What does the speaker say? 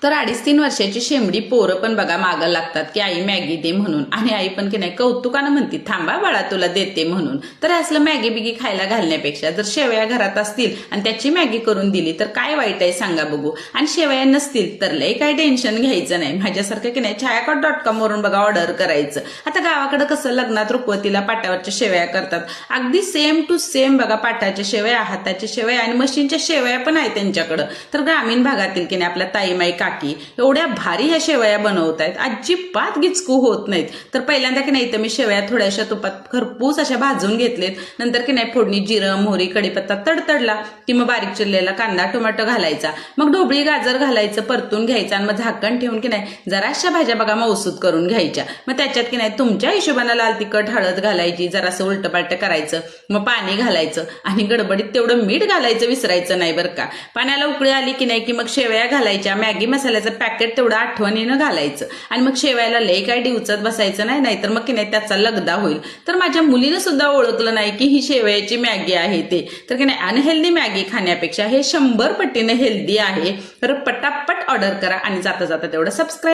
तर 2.5-3 वर्षाची शेंबडी पोरं पण बघा मागं लागतात की आई मॅगी दे म्हणून, आणि आई पण की नाही कौतुकानं म्हणते थांबा बाळा तुला देते म्हणून. तर असलं मॅगी बिगी खायला घालण्यापेक्षा जर शेवया घरात असतील आणि त्याची मॅगी करून दिली तर काय वाईट आहे सांगा बघू. आणि शेवया नसतील तर लय काय टेन्शन घ्यायचं नाही. माझ्यासारखं की नाही छायाकॉट.com वरून बघा ऑर्डर करायचं. आता गावाकडे कसं लग्नात रुखवतीला पाट्यावरच्या शेवया करतात, अगदी सेम टू सेम बघा पाटाच्या शेवया, हाताच्या शेवया आणि मशीनच्या शेवया पण आहे त्यांच्याकडं. तर ग्रामीण भागातील की नाही आपल्या ताईमाई काकी एवढ्या भारी ह्या शेवया बनवत आहेत, अजिबात गिचकू होत नाहीत. तर पहिल्यांदा की नाही तर मी शेवया थोड्याशा तुपात खरपूस अशा भाजून घेतलेत. नंतर की नाही फोडणी जिरं मोहरी कढीपत्ता तडतडला की मग बारीक चिरलेला कांदा टोमॅटो घालायचा, मग ढोबळी गाजर घालायचं, परतून घ्यायचं आणि मग झाकण ठेवून की नाही जराशा भाज्या बघा मौसूद करून घ्यायच्या. मग त्याच्यात की नाही तुमच्या हिशोबाने लाल तिखट हळद घालायची, जरासं उलटपालट करायचं, मग पाणी घालायचं आणि गडबडीत तेवढं मीठ घालायचं विसरायचं नाही बरं का. पाण्याला उकळी आली की नाही की मग शेवया घालायच्या, मॅगी मसाल्याचं पॅकेट तेवढं आठवणीनं घालायचं आणि मग शेवयाला लय काय डिवचत बसायचं नाही, नाहीतर मग की नाही त्याचा लगदा होईल. तर माझ्या मुलीनं सुद्धा ओळखलं नाही की ही शेवयाची मॅगी आहे ते. तर की नाही अनहेल्दी मॅगी खाण्यापेक्षा हे 100 पटीनं हेल्दी आहे. तर पटापट ऑर्डर करा आणि जाता जाता तेवढं सबस्क्राईब